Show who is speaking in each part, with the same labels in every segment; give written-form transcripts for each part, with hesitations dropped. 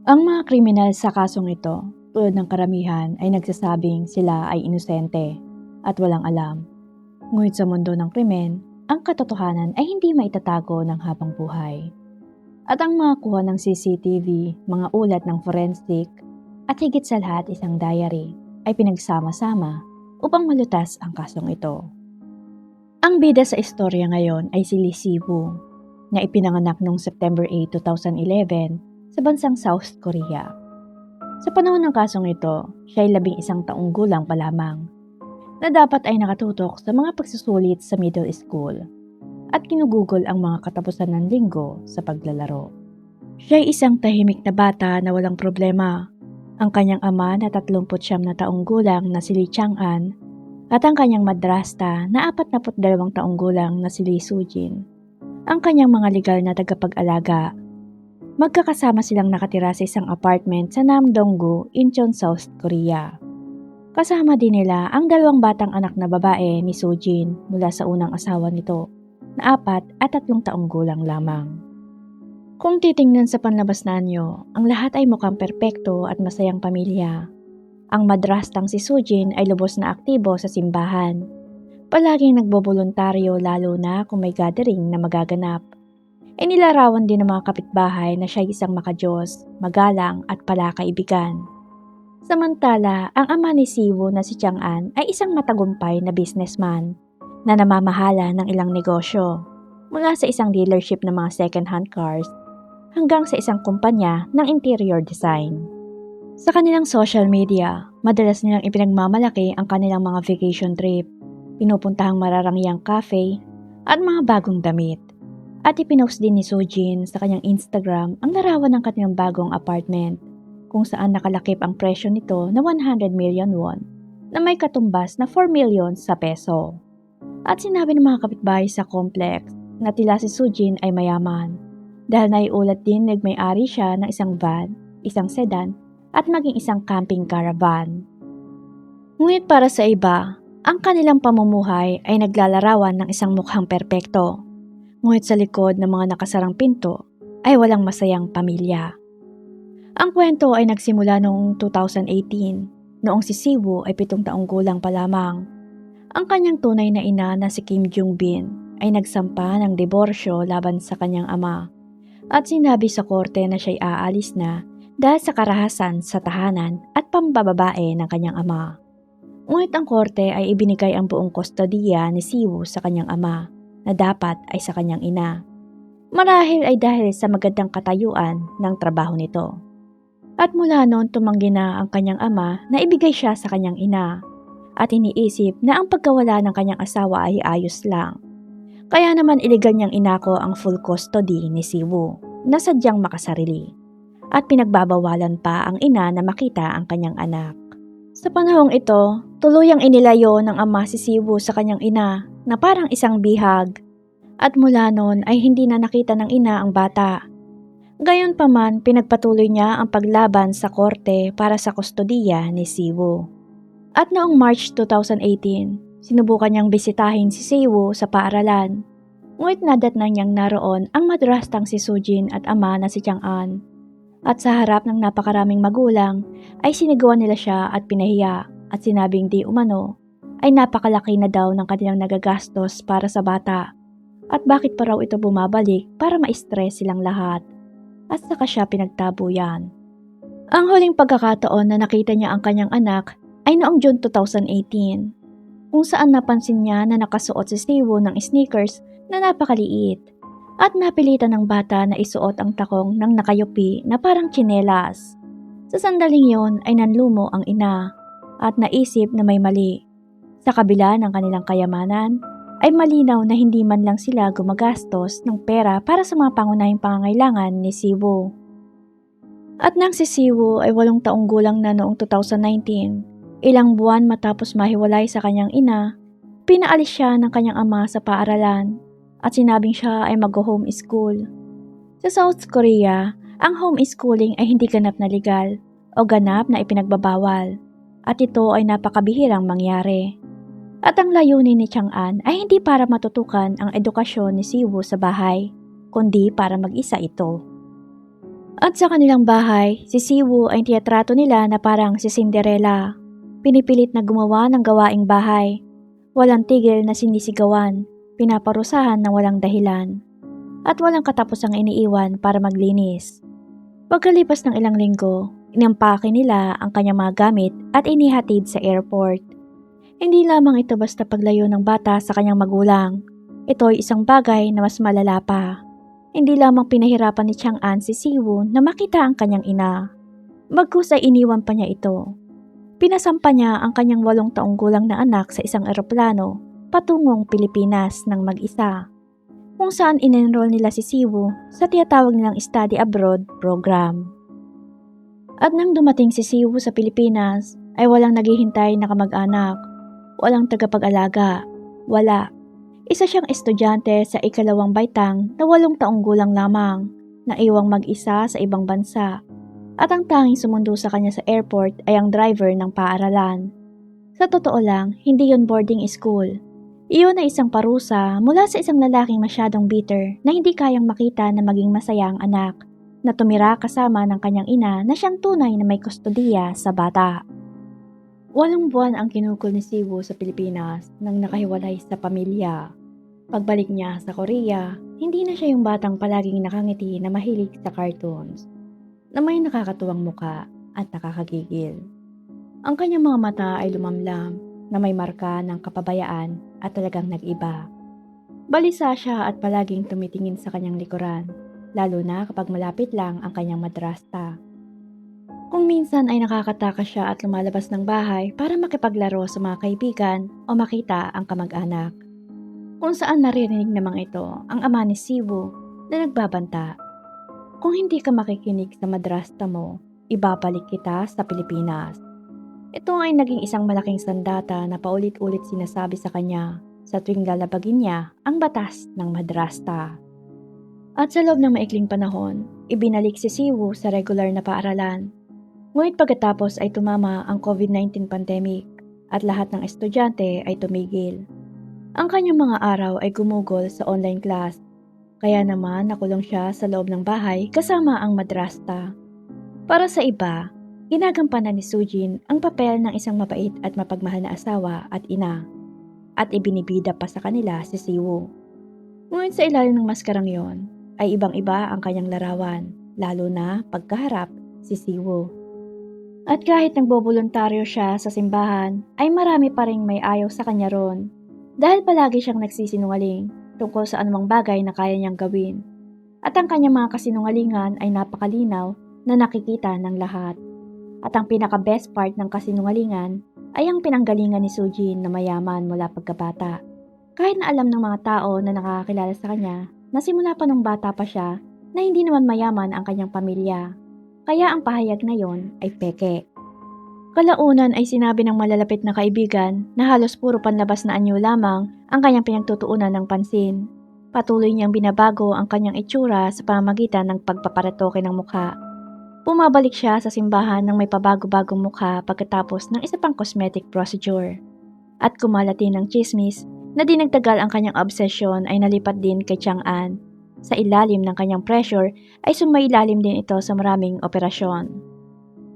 Speaker 1: Ang mga kriminal sa kasong ito, tulad ng karamihan, ay nagsasabing sila ay inosente at walang alam. Ngunit sa mundo ng krimen, ang katotohanan ay hindi maitatago ng habang buhay. At ang mga kuha ng CCTV, mga ulat ng forensic, at higit sa lahat isang diary, ay pinagsama-sama upang malutas ang kasong ito. Ang bida sa istorya ngayon ay si Lee Si-woo, na ipinanganak noong September 8, 2011 sa bansang South Korea. Sa panahon ng kasong ito, siya ay 11 taong gulang pa lamang, na dapat ay nakatutok sa mga pagsusulit sa middle school at kinugugol ang mga katapusan ng linggo sa paglalaro. Siya ay isang tahimik na bata na walang problema. Ang kanyang ama na 39 na taong gulang na si Lee Chang-an at ang kanyang madrasta na 42 taong gulang na si Lee Soo-jin, ang kanyang mga legal na tagapag-alaga. Magkakasama silang nakatira sa isang apartment sa Namdong-gu, Incheon, South Korea. Kasama din nila ang 2 batang anak na babae ni Soo-jin mula sa unang asawa nito na 4 at 3 taong gulang lamang. Kung titingnan sa panlabas na anyo, ang lahat ay mukhang perpekto at masayang pamilya. Ang madrastang si Soo-jin ay lubos na aktibo sa simbahan. Palaging nagboboluntaryo lalo na kung may gathering na magaganap. Inilarawan din ng mga kapitbahay na siya ay isang makadiyos, magalang at palakaibigan. Samantala, ang ama ni Si-woo na si Chang-an ay isang matagumpay na businessman na namamahala ng ilang negosyo, mula sa isang dealership ng mga second-hand cars hanggang sa isang kumpanya ng interior design. Sa kanilang social media, madalas nilang ipinagmamalaki ang kanilang mga vacation trip, pinupuntahang mararangyang cafe at mga bagong damit. At ipinost din ni Soo-jin sa kanyang Instagram ang larawan ng kanilang bagong apartment, kung saan nakalakip ang presyo nito na 100 million won, na may katumbas na 4 million sa peso. At sinabi ng mga kapitbahay sa complex na tila si Soo-jin ay mayaman, dahil naiulat din nagmay-ari siya ng isang van, isang sedan, at maging isang camping caravan. Ngunit para sa iba, ang kanilang pamumuhay ay naglalarawan ng isang mukhang perpekto. Ngunit sa likod ng mga nakasarang pinto ay walang masayang pamilya. Ang kwento ay nagsimula noong 2018, noong si Si-woo ay 7 taong gulang pa lamang. Ang kanyang tunay na ina na si Kim Jung-bin ay nagsampa ng diborsyo laban sa kanyang ama at sinabi sa korte na siya'y aalis na dahil sa karahasan sa tahanan at pambababae ng kanyang ama. Ngunit ang korte ay ibinigay ang buong kustodiya ni Si-woo sa kanyang ama, na dapat ay sa kanyang ina. Marahil ay dahil sa magandang katayuan ng trabaho nito. At mula noon tumanggi na ang kanyang ama na ibigay siya sa kanyang ina at iniisip na ang pagkawala ng kanyang asawa ay ayos lang. Kaya naman iligal niyang inako ang full custody ni Si-woo na sadyang makasarili at pinagbabawalan pa ang ina na makita ang kanyang anak. Sa panahong ito, tuluyang inilayo ng ama si Si-woo sa kanyang ina na parang isang bihag, at mula noon ay hindi na nakita ng ina ang bata. Gayunpaman, pinagpatuloy niya ang paglaban sa korte para sa kustodiya ni Si-woo. At noong March 2018, sinubukan niyang bisitahin si Si-woo sa paaralan. Ngunit nadatnan niyang naroon ang madrastang si Soo-jin at ama na si Chang-an. At sa harap ng napakaraming magulang, ay sinigawan nila siya at pinahiya at sinabing di umano ay napakalaki na daw ng kanilang nagagastos para sa bata at bakit pa raw ito bumabalik para ma-stress silang lahat, at saka siya pinagtabo yan. Ang huling pagkakataon na nakita niya ang kanyang anak ay noong June 2018, kung saan napansin niya na nakasuot si Si-woo ng sneakers na napakaliit at napilitan ng bata na isuot ang takong ng nakayupi na parang tsinelas. Sa sandaling yon ay nanlumo ang ina at naisip na may mali. Sa kabila ng kanilang kayamanan, ay malinaw na hindi man lang sila gumagastos ng pera para sa mga pangunahing pangangailangan ni Si-woo. At nang si Si-woo ay 8 taong gulang na noong 2019, ilang buwan matapos mahiwalay sa kanyang ina, pinaalis siya ng kanyang ama sa paaralan at sinabing siya ay mag-homeschool. Sa South Korea, ang homeschooling ay hindi ganap na legal o ganap na ipinagbabawal, at ito ay napakabihirang mangyari. At ang layunin ni Chang-an ay hindi para matutukan ang edukasyon ni Si-woo sa bahay, kundi para mag-isa ito. At sa kanilang bahay, si Siwoo ay tiyatrato nila na parang si Cinderella. Pinipilit na gumawa ng gawaing bahay. Walang tigil na sinisigawan, pinaparusahan ng walang dahilan. At walang katapusang iniiwan para maglinis. Pagkalipas ng ilang linggo, inampake nila ang kanyang mga gamit at inihatid sa airport. Hindi lamang ito basta paglayo ng bata sa kanyang magulang. Ito ay isang bagay na mas malala pa. Hindi lamang pinahirapan ni Chang'an si Siwoo na makita ang kanyang ina. Bagkus ay iniwan pa niya ito. Pinasampa niya ang kanyang 8 taong gulang na anak sa isang eroplano patungong Pilipinas ng mag-isa, kung saan in-enroll nila si Siwoo sa tinatawag nilang study abroad program. At nang dumating si Siwoo sa Pilipinas, ay walang naghihintay na kamag-anak, walang tagapag-alaga, wala. Isa siyang estudyante sa ikalawang baitang na 8 taong gulang lamang, na iwang mag-isa sa ibang bansa. At ang tanging sumundo sa kanya sa airport ay ang driver ng paaralan. Sa totoo lang, hindi yon boarding school. Iyon ay isang parusa mula sa isang lalaking masyadong bitter na hindi kayang makita na maging masaya ang anak, na tumira kasama ng kanyang ina na siyang tunay na may kustodiya sa bata. 8 buwan ang kinukul ni Siwoo sa Pilipinas nang nakahiwalay sa pamilya. Pagbalik niya sa Korea, hindi na siya yung batang palaging nakangiti na mahilig sa cartoons, na may nakakatuwang muka at nakakagigil. Ang kanyang mga mata ay lumamlam, na may marka ng kapabayaan at talagang nag-iba. Balisa siya at palaging tumitingin sa kanyang likuran, lalo na kapag malapit lang ang kanyang madrasta. Kung minsan ay nakakatakas siya at lumalabas ng bahay para makipaglaro sa mga kaibigan o makita ang kamag-anak. Kung saan naririnig namang ito ang ama ni Siwoo na nagbabanta, "Kung hindi ka makikinig sa madrasta mo, ibabalik kita sa Pilipinas." Ito ay naging isang malaking sandata na paulit-ulit sinasabi sa kanya sa tuwing lalabagin niya ang batas ng madrasta. At sa loob ng maikling panahon, ibinalik si Siwoo sa regular na paaralan. Ngunit pagkatapos ay tumama ang COVID-19 pandemic at lahat ng estudyante ay tumigil. Ang kanyang mga araw ay gumugol sa online class, kaya naman nakulong siya sa loob ng bahay kasama ang madrasta. Para sa iba, ginagampanan ni Soojin ang papel ng isang mabait at mapagmahal na asawa at ina, at ibinibida pa sa kanila si Siwoo. Ngunit sa ilalim ng maskarang yon, ay ibang-iba ang kanyang larawan, lalo na pagkaharap si Siwoo. At kahit nagboboluntaryo siya sa simbahan, ay marami pa ring may ayaw sa kanya ron. Dahil palagi siyang nagsisinungaling tungkol sa anumang bagay na kaya niyang gawin. At ang kanyang mga kasinungalingan ay napakalinaw na nakikita ng lahat. At ang pinaka-best part ng kasinungalingan ay ang pinanggalingan ni Soojin na mayaman mula pagkabata. Kahit na alam ng mga tao na nakakakilala sa kanya na simula pa nung bata pa siya na hindi naman mayaman ang kanyang pamilya. Kaya ang pahayag na yon ay peke. Kalaunan ay sinabi ng malalapit na kaibigan na halos puro panlabas na anyo lamang ang kanyang pinagtutuunan ng pansin. Patuloy niyang binabago ang kanyang itsura sa pamamagitan ng pagpaparetoke ng mukha. Bumabalik siya sa simbahan ng may pabago-bagong mukha pagkatapos ng isa pang cosmetic procedure. At kumalati ng chismis na di nagtagal ang kanyang obsesyon ay nalipat din kay Chang'an. Sa ilalim ng kanyang pressure ay sumailalim din ito sa maraming operasyon.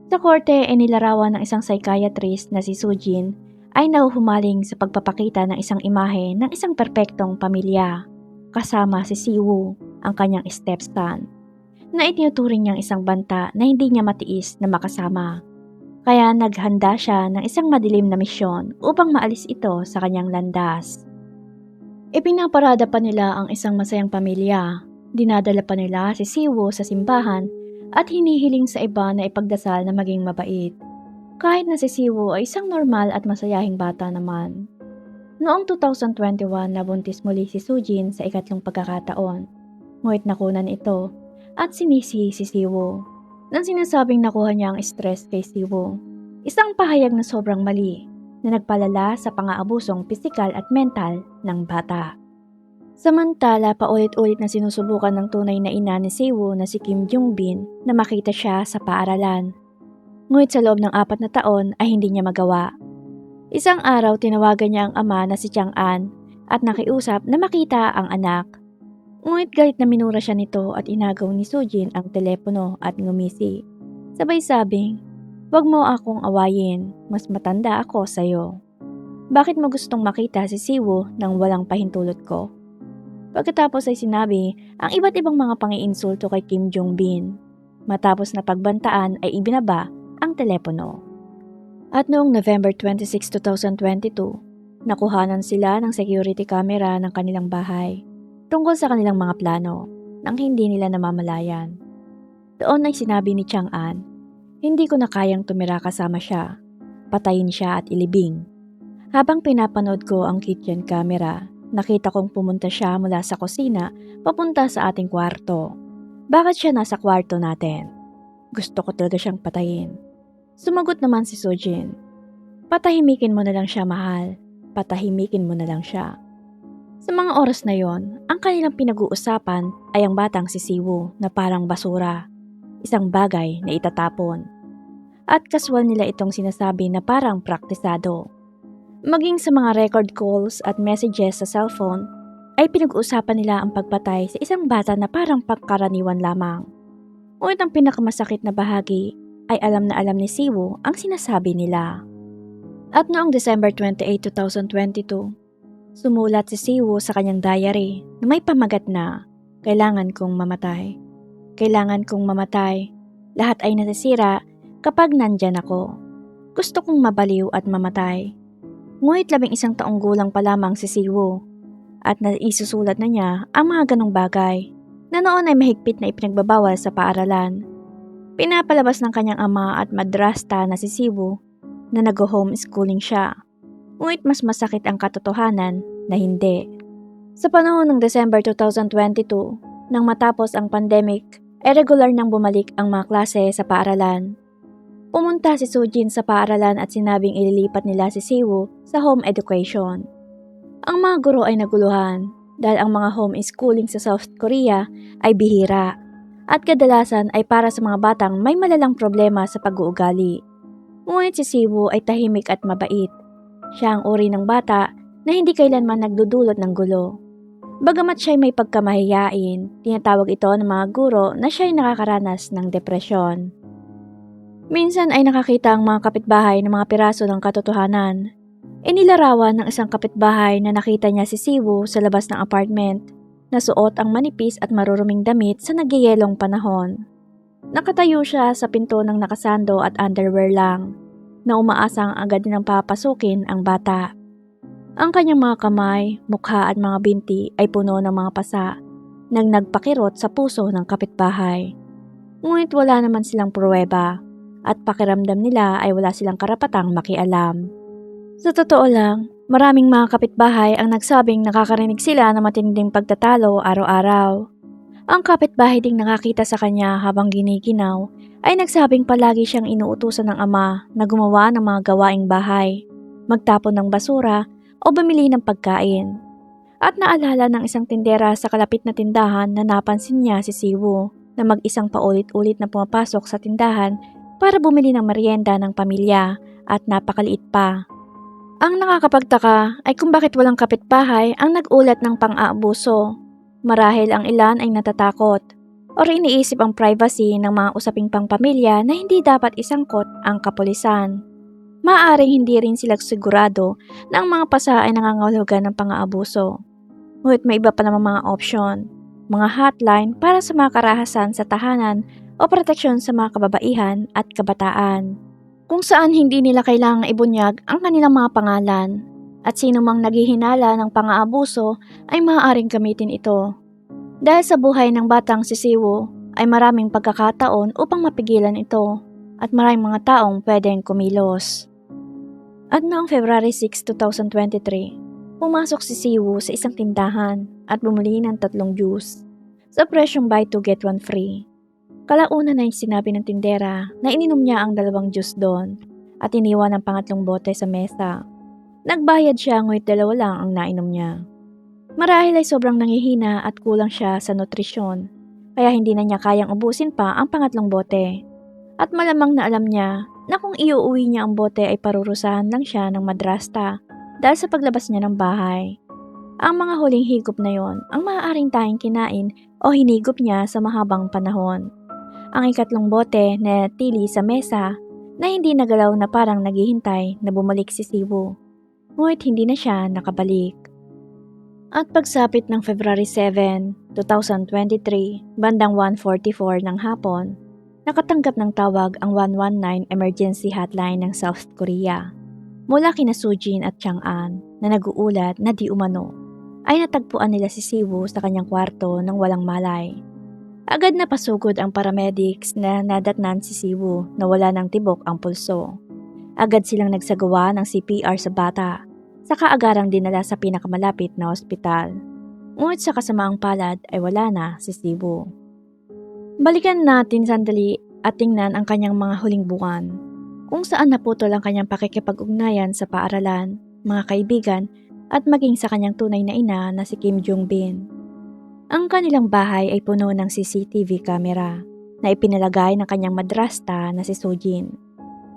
Speaker 1: Sa korte ay nilarawan ng isang psychiatrist na si Soojin ay nahuhumaling sa pagpapakita ng isang imahe ng isang perpektong pamilya, kasama si Siwoo, ang kanyang stepson, na itinuturing niyang isang banta na hindi niya matiis na makasama. Kaya naghanda siya ng isang madilim na misyon upang maalis ito sa kanyang landas. Ipinaparada pa nila ang isang masayang pamilya. Dinadala pa nila si Siwoo sa simbahan at hinihiling sa iba na ipagdasal na maging mabait. Kahit na si Siwoo ay isang normal at masayahing bata naman. Noong 2021 nabuntis muli si Soojin sa ikatlong pagkakataon. Ngunit nakunan ito at sinisi si Siwoo nang sinasabing nakuha niya ang stress kay Siwoo. Isang pahayag na sobrang mali na nagpalala sa pang-aabusong pisikal at mental ng bata. Samantala, paulit-ulit na sinusubukan ng tunay na ina ni Siwoo na si Kim Jungbin na makita siya sa paaralan. Ngunit sa loob ng 4 na taon ay hindi niya magawa. Isang araw tinawagan niya ang ama na si Chang'an at nakiusap na makita ang anak. Ngunit galit na minura siya nito at inagaw ni Sujin ang telepono at ngumisi. Sabay sabing, "Wag mo akong awayin, mas matanda ako sa'yo. Bakit mo gustong makita si Siwoo nang walang pahintulot ko?" Pagkatapos ay sinabi ang iba't ibang mga pangiinsulto kay Kim Jong-bin. Matapos na pagbantaan ay ibinaba ang telepono. At noong November 26, 2022, nakuhanan sila ng security camera ng kanilang bahay tungkol sa kanilang mga plano nang hindi nila namamalayan. Doon ay sinabi ni Chang'an, "Hindi ko na kayang tumira kasama siya. Patayin siya at ilibing." Habang pinapanood ko ang kitchen camera, nakita kong pumunta siya mula sa kusina papunta sa ating kwarto. Bakit siya nasa kwarto natin? Gusto ko talaga siyang patayin. Sumagot naman si Sojin, "Patahimikin mo na lang siya, mahal. Patahimikin mo na lang siya." Sa mga oras na yon, ang kanilang pinag-uusapan ay ang batang si Siwoo na parang basura. Isang bagay na itatapon. At kaswal nila itong sinasabi na parang praktisado. Maging sa mga record calls at messages sa cellphone, ay pinag-uusapan nila ang pagpatay sa isang bata na parang pangkaraniwan lamang. Ngunit ang pinakamasakit na bahagi ay alam na alam ni Siwoo ang sinasabi nila. At noong December 28, 2022, sumulat si Siwoo sa kanyang diary na may pamagat na, "Kailangan kong mamatay. Kailangan kong mamatay. Lahat ay nasisira kapag nandyan ako. Gusto kong mabaliw at mamatay." Ngunit 11 taong gulang pa lamang si Siwoo at naisusulat na niya ang mga ganong bagay na noon ay mahigpit na ipinagbabawal sa paaralan. Pinapalabas ng kanyang ama at madrasta na si Siwoo na nag-homeschooling siya. Ngunit mas masakit ang katotohanan na hindi. Sa panahon ng December 2022, nang matapos ang pandemic, ay regular nang bumalik ang mga klase sa paaralan. Pumunta si Sujin sa paaralan at sinabing ililipat nila si Siwoo sa home education. Ang mga guro ay naguluhan dahil ang mga homeschooling sa South Korea ay bihira at kadalasan ay para sa mga batang may malalang problema sa pag-uugali. Ngunit si Siwoo ay tahimik at mabait. Siya ang uri ng bata na hindi kailanman nagdudulot ng gulo. Bagamat siya ay may pagkamahiyain, tinatawag ito ng mga guro na siya ay nakakaranas ng depresyon. Minsan ay nakakita ang mga kapitbahay ng mga piraso ng katotohanan. Inilarawan ng isang kapitbahay na nakita niya si Siwoo sa labas ng apartment, na suot ang manipis at maruruming damit sa nagyayelong panahon. Nakatayo siya sa pinto ng nakasando at underwear lang, na umaasang agad nilang papasukin ang bata. Ang kanyang mga kamay, mukha at mga binti ay puno ng mga pasa, nang nagpakirot sa puso ng kapitbahay. Ngunit wala naman silang pruweba, at pakiramdam nila ay wala silang karapatang makialam. Sa totoo lang, maraming mga kapitbahay ang nagsabing nakakarinig sila ng matinding pagtatalo araw-araw. Ang kapitbahay ding nakakita sa kanya habang giniginaw ay nagsabing palagi siyang inuutusan ng ama na gumawa ng mga gawaing bahay, magtapon ng basura o bumili ng pagkain. At naalala ng isang tindera sa kalapit na tindahan na napansin niya si Siwoo na mag-isang paulit-ulit na pumapasok sa tindahan para bumili ng merienda ng pamilya at napakaliit pa. Ang nakakapagtaka ay kung bakit walang kapitbahay ang nag-ulat ng pang-aabuso. Marahil ang ilan ay natatakot o iniisip ang privacy ng mga usaping pangpamilya na hindi dapat isangkot ang kapulisan. Maaaring hindi rin sila sigurado na ang mga pasa ay nangangahulugan ng pang-aabuso. Ngunit may iba pa namang mga opsyon, mga hotline para sa mga karahasan sa tahanan o proteksyon sa mga kababaihan at kabataan, kung saan hindi nila kailangang ibunyag ang kanilang mga pangalan at sino mang naghihinala ng pang-aabuso ay maaaring gamitin ito. Dahil sa buhay ng batang si Siwoo ay maraming pagkakataon upang mapigilan ito at maraming mga taong pwedeng kumilos. At noong February 6, 2023, pumasok si Siwoo sa isang tindahan at bumili ng 3 juice sa presyong buy 2 get 1 free. Kalaunan na sinabi ng tindera na ininom niya ang 2 juice doon at iniwan ang pangatlong bote sa mesa. Nagbayad siya ngunit 2 lang ang nainom niya. Marahil ay sobrang nangihina at kulang siya sa nutrisyon, kaya hindi na niya kayang ubusin pa ang pangatlong bote. At malamang na alam niya na kung iuuwi niya ang bote ay parurusahan lang siya ng madrasta dahil sa paglabas niya ng bahay. Ang mga huling higop na yon ang maaaring tanging kinain o hinigop niya sa mahabang panahon. Ang ikatlong bote na tili sa mesa na hindi nagalaw na parang naghihintay na bumalik si Siwu. Ngunit hindi na siya nakabalik. At pagsapit ng February 7, 2023, bandang 1:44 ng hapon, nakatanggap ng tawag ang 119 emergency hotline ng South Korea. Mula kina Sujin at Chang'an na nag-uulat na di umano, ay natagpuan nila si Siwu sa kanyang kwarto ng walang malay. Agad na pasugod ang paramedics na nadatnan si Siwu na wala ng tibok ang pulso. Agad silang nagsagawa ng CPR sa bata, saka agarang dinala sa pinakamalapit na ospital. Ngunit sa kasamaang palad ay wala na si Siwu. Balikan natin sandali at tingnan ang kanyang mga huling buwan, kung saan naputol ang kanyang pakikipag-ugnayan sa paaralan, mga kaibigan, at maging sa kanyang tunay na ina na si Kim Jong-bin. Ang kanilang bahay ay puno ng CCTV camera na ipinalagay ng kanyang madrasta na si Sojin.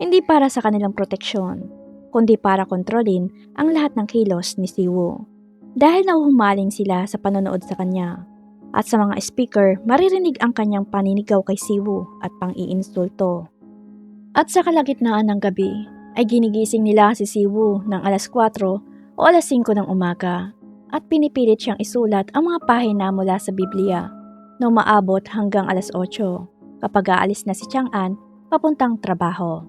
Speaker 1: Hindi para sa kanilang proteksyon, kundi para kontrolin ang lahat ng kilos ni Siwu. Dahil nauhumaling sila sa panonood sa kanya. At sa mga speaker, maririnig ang kanyang paninigaw kay Siwu at pang-iinsulto. At sa kalagitnaan ng gabi, ay ginigising nila si Siwu ng alas 4 o alas 5 ng umaga at pinipilit siyang isulat ang mga pahina mula sa Biblia na umaabot hanggang alas 8 kapag aalis na si Chang'an papuntang trabaho.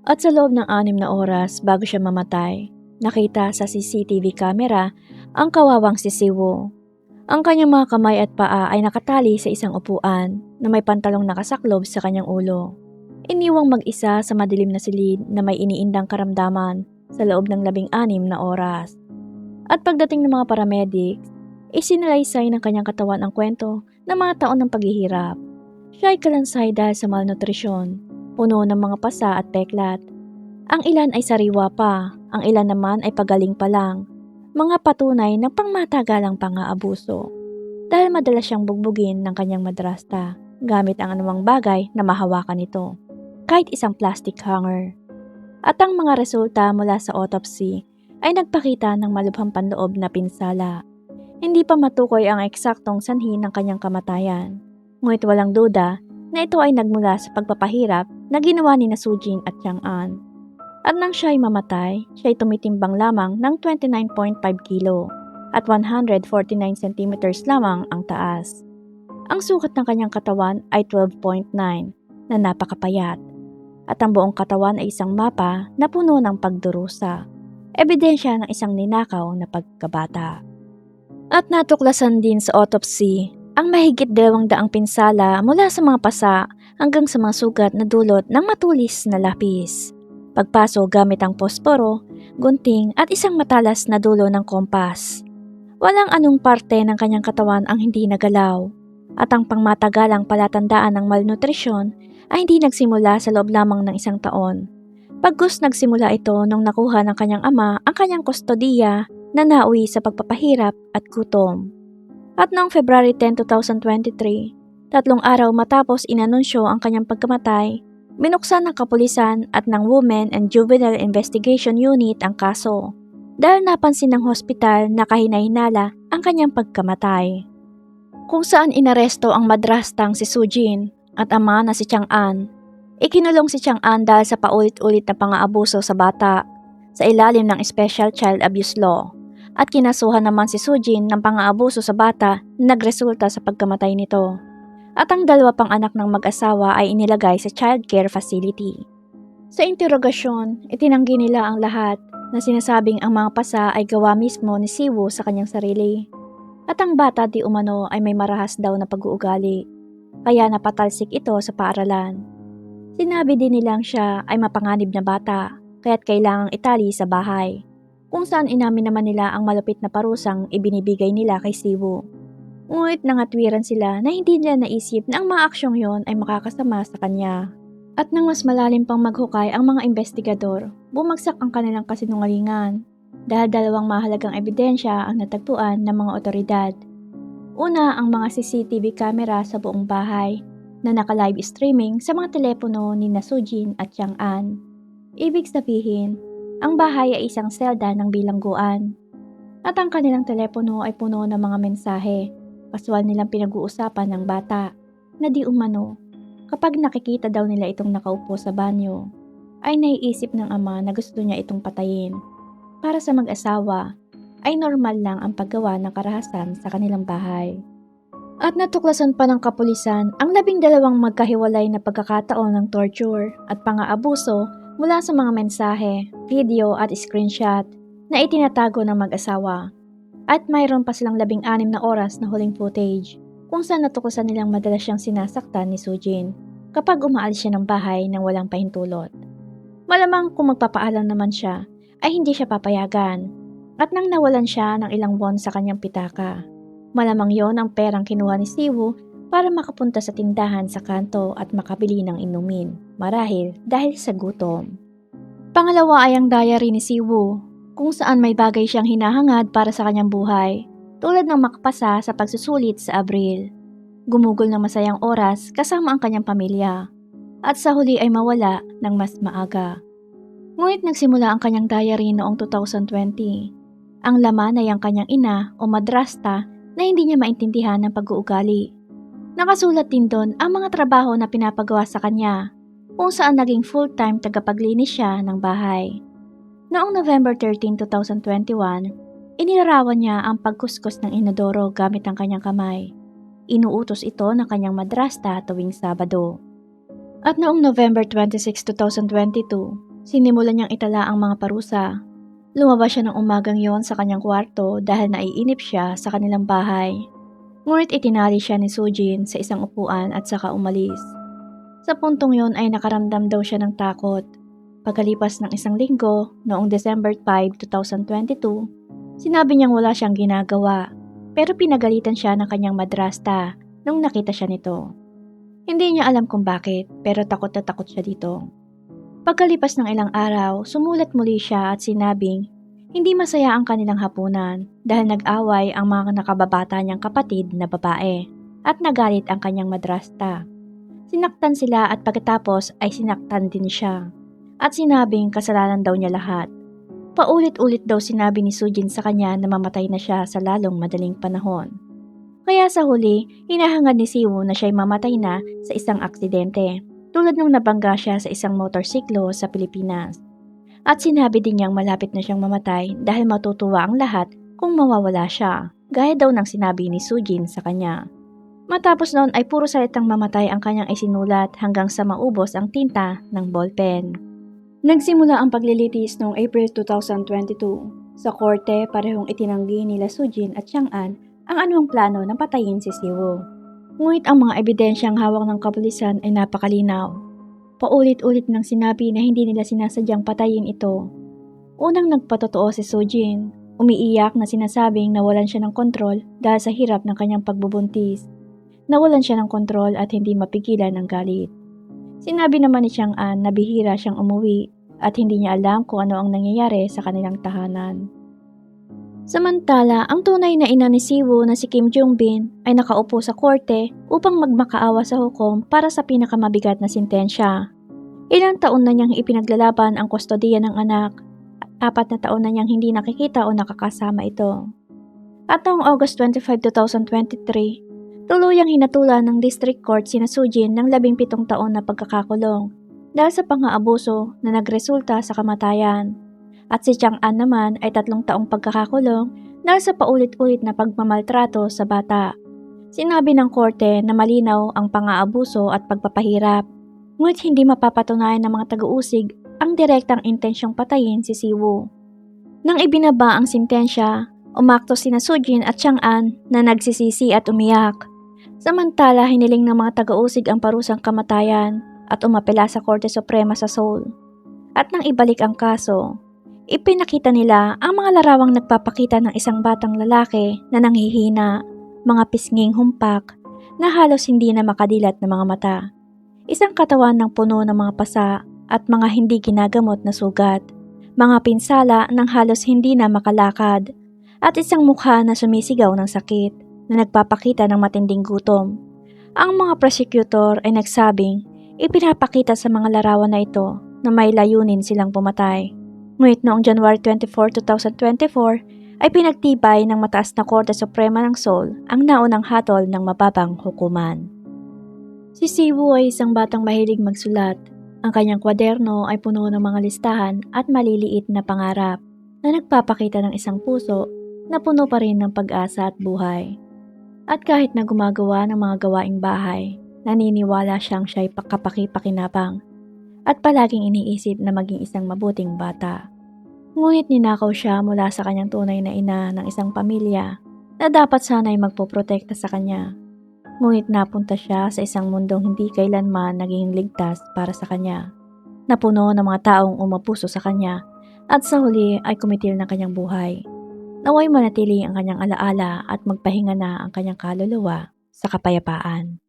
Speaker 1: At sa loob ng 6 na oras bago siya mamatay, nakita sa CCTV camera ang kawawang si Siwu. Ang kanyang mga kamay at paa ay nakatali sa isang upuan na may pantalong nakasaklob sa kanyang ulo. Iniwang mag-isa sa madilim na silid na may iniindang karamdaman sa loob ng 16 na oras. At pagdating ng mga paramedics, isinalaysay ng kanyang katawan ang kwento ng mga taon ng paghihirap. Siya ay kalansay dahil sa malnutrisyon, puno ng mga pasa at peklat. Ang ilan ay sariwa pa, ang ilan naman ay pagaling pa lang. Mga patunay ng pangmatagalang pang-aabuso. Dahil madalas siyang bugbugin ng kanyang madrasta gamit ang anumang bagay na mahawakan nito, kahit isang plastic hanger. At ang mga resulta mula sa autopsy ay nagpakita ng malubhang panloob na pinsala. Hindi pa matukoy ang eksaktong sanhi ng kanyang kamatayan. Ngunit walang duda na ito ay nagmula sa pagpapahirap na ginawa ni Sujin at Chang'an. At nang siya ay mamatay, siya ay tumitimbang lamang ng 29.5 kilo at 149 centimeters lamang ang taas. Ang sukat ng kanyang katawan ay 12.9 na napakapayat at ang buong katawan ay isang mapa na puno ng pagdurusa, ebidensya ng isang ninakaw na pagkabata. At natuklasan din sa autopsy ang mahigit 200 pinsala mula sa mga pasa hanggang sa mga sugat na dulot ng matulis na lapis. Pagpaso gamit ang posporo, gunting at isang matalas na dulo ng kompas. Walang anong parte ng kanyang katawan ang hindi nagalaw at ang pangmatagalang palatandaan ng malnutrisyon ay hindi nagsimula sa loob lamang ng 1 taon. Pagkus nagsimula ito nung nakuha ng kanyang ama ang kanyang kustodiya na nauwi sa pagpapahirap at gutom. At noong February 10, 2023, 3 araw matapos inanunsyo ang kanyang pagkamatay, binuksan ng kapulisan at ng Women and Juvenile Investigation Unit ang kaso dahil napansin ng hospital na kahinahinala ang kanyang pagkamatay. Kung saan inaresto ang madrastang si Sujin at ama na si Chang'an. Ikinulong si Chang'an dahil sa paulit-ulit na pang-aabuso sa bata sa ilalim ng Special Child Abuse Law at kinasuhan naman si Sujin ng pang-aabuso sa bata na nagresulta sa pagkamatay nito. At ang 2 pang anak ng mag-asawa ay inilagay sa child care facility. Sa interogasyon, itinanggi nila ang lahat na sinasabing ang mga pasa ay gawa mismo ni Siwu sa kanyang sarili. At ang bata di umano ay may marahas daw na pag-uugali, kaya napatalsik ito sa paaralan. Sinabi din nilang siya ay mapanganib na bata, kaya't kailangang itali sa bahay, kung saan inamin naman nila ang malupit na parusang ibinibigay nila kay Siwu. Ngunit nangatwiran sila na hindi nila naisip na ang mga aksyong yon ay makakasama sa kanya. At nang mas malalim pang maghukay ang mga investigador, bumagsak ang kanilang kasinungalingan dahil 2 mahalagang ebidensya ang natagpuan ng mga otoridad. Una, ang mga CCTV camera sa buong bahay na naka-live streaming sa mga telepono ni Sujin at Chang'an. Ibig sabihin, ang bahay ay isang selda ng bilangguan. At ang kanilang telepono ay puno ng mga mensahe. Kaswal nilang pinag-uusapan ng bata na di umano. Kapag nakikita daw nila itong nakaupo sa banyo, ay naiisip ng ama na gusto niya itong patayin. Para sa mag-asawa, ay normal lang ang paggawa ng karahasan sa kanilang bahay. At natuklasan pa ng kapulisan ang 12 magkahiwalay na pagkakataon ng torture at pang-aabuso mula sa mga mensahe, video at screenshot na itinatago ng mag-asawa. At mayroon pa silang 16 na oras na huling footage kung saan natuklasan nilang madalas siyang sinasaktan ni Sujin kapag umaalis siya ng bahay nang walang pahintulot. Malamang kung magpapaalam naman siya ay hindi siya papayagan at nang nawalan siya ng ilang buwan sa kanyang pitaka. Malamang yon ang perang kinuha ni Siwoo para makapunta sa tindahan sa kanto at makabili ng inumin, marahil dahil sa gutom. Pangalawa ay ang diary ni Siwoo, kung saan may bagay siyang hinahangad para sa kanyang buhay, tulad ng makapasa sa pagsusulit sa Abril. Gumugol ng masayang oras kasama ang kanyang pamilya, at sa huli ay mawala ng mas maaga. Ngunit nagsimula ang kanyang diary noong 2020. Ang laman ay ang kanyang ina o madrasta na hindi niya maintindihan ng pag-uugali. Nakasulat din doon ang mga trabaho na pinapagawa sa kanya, kung saan naging full-time tagapaglinis siya ng bahay. Noong November 13, 2021, inilarawan niya ang pagkuskus ng inodoro gamit ang kanyang kamay. Inuutos ito ng kanyang madrasta tuwing Sabado. At noong November 26, 2022, sinimulan niyang itala ang mga parusa. Lumabas siya ng umagang yon sa kanyang kwarto dahil naiinip siya sa kanilang bahay. Ngunit itinali siya ni Sujin sa isang upuan at saka umalis. Sa puntong yon ay nakaramdam daw siya ng takot. Pagkalipas ng isang linggo, noong December 5, 2022, sinabi niyang wala siyang ginagawa, pero pinagalitan siya ng kanyang madrasta nung nakita siya nito. Hindi niya alam kung bakit, pero takot na takot siya dito. Pagkalipas ng ilang araw, sumulat muli siya at sinabing hindi masaya ang kanilang hapunan dahil nag-away ang mga nakababata niyang kapatid na babae at nagalit ang kanyang madrasta. Sinaktan sila at pagkatapos ay sinaktan din siya at sinabing kasalanan daw niya lahat. Paulit-ulit daw sinabi ni Sujin sa kanya na mamatay na siya sa lalong madaling panahon. Kaya sa huli, hinahangad ni Siwoo na siya'y mamatay na sa isang aksidente, tulad nung nabangga siya sa isang motorsiklo sa Pilipinas. At sinabi din niyang malapit na siyang mamatay dahil matutuwa ang lahat kung mawawala siya, gaya daw ng sinabi ni Sujin sa kanya. Matapos noon ay puro salitang mamatay ang kanyang isinulat hanggang sa maubos ang tinta ng ballpen. Nagsimula ang paglilitis noong April 2022. Sa korte, parehong itinanggi nila Sujin at Chang'an ang anumang plano ng patayin si Siwoo. Ngunit ang mga ebidensyang hawak ng kapulisan ay napakalinaw. Paulit-ulit nang sinabi na hindi nila sinasadyang patayin ito. Unang nagpatotoo si Sujin, umiiyak na sinasabing nawalan siya ng kontrol dahil sa hirap ng kanyang pagbubuntis. Nawalan siya ng kontrol at hindi mapigilan ang galit. Sinabi naman ni Chang'an na bihira siyang umuwi at hindi niya alam kung ano ang nangyayari sa kanilang tahanan. Samantala, ang tunay na ina ni Siwoo na si Kim Jong-bin ay nakaupo sa korte upang magmakaawa sa hukom para sa pinakamabigat na sintensya. Ilang taon na niyang ipinaglalaban ang kustodiya ng anak at 4 na taon na niyang hindi nakikita o nakakasama ito. At noong August 25, 2023, tuluyang hinatulan ng District Court sina Sujin ng 17 taon na pagkakakulong dahil sa pang-aabuso na nagresulta sa kamatayan. At si Chang'an naman ay 3 taong pagkakakulong dahil sa paulit-ulit na pagmamaltrato sa bata. Sinabi ng korte na malinaw ang pang-aabuso at pagpapahirap, ngunit hindi mapapatunayan ng mga taga-usig ang direktang intensyong patayin si Siwoo. Nang ibinaba ang sintensya, umakto sina Sujin at Chang'an na nagsisisi at umiyak. Samantala, hiniling ng mga taga-usig ang parusang kamatayan at umapela sa Korte Suprema sa Seoul. At nang ibalik ang kaso, ipinakita nila ang mga larawang nagpapakita ng isang batang lalaki na nanghihina, mga pisnging humpak na halos hindi na makadilat ng mga mata. Isang katawan ng puno ng mga pasa at mga hindi ginagamot na sugat, mga pinsala ng halos hindi na makalakad, at isang mukha na sumisigaw ng sakit na nagpapakita ng matinding gutom. Ang mga prosecutor ay nagsabing ipinapakita sa mga larawan na ito na may layunin silang pumatay. Ngunit noong January 24, 2024 ay pinagtibay ng mataas na Korte Suprema ng Seoul ang naunang hatol ng mababang hukuman. Si Siwoo ay isang batang mahilig magsulat. Ang kanyang kwaderno ay puno ng mga listahan at maliliit na pangarap na nagpapakita ng isang puso na puno pa rin ng pag-asa at buhay. At kahit na gumagawa ng mga gawaing bahay, naniniwala siya'y kapaki-pakinabang at palaging iniisip na maging isang mabuting bata. Ngunit ninakaw siya mula sa kanyang tunay na ina ng isang pamilya na dapat sana'y magpoprotekta sa kanya. Ngunit napunta siya sa isang mundong hindi kailanman naging ligtas para sa kanya, na puno ng mga taong umapuso sa kanya at sa huli ay kumitil ng kanyang buhay. Naway manatili ang kanyang alaala at magpahinga na ang kanyang kaluluwa sa kapayapaan.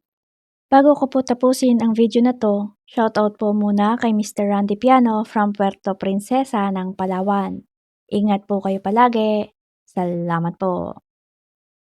Speaker 1: Bago ko po tapusin ang video na to, shoutout po muna kay Mr. Randy Piano from Puerto Princesa ng Palawan. Ingat po kayo palagi. Salamat po.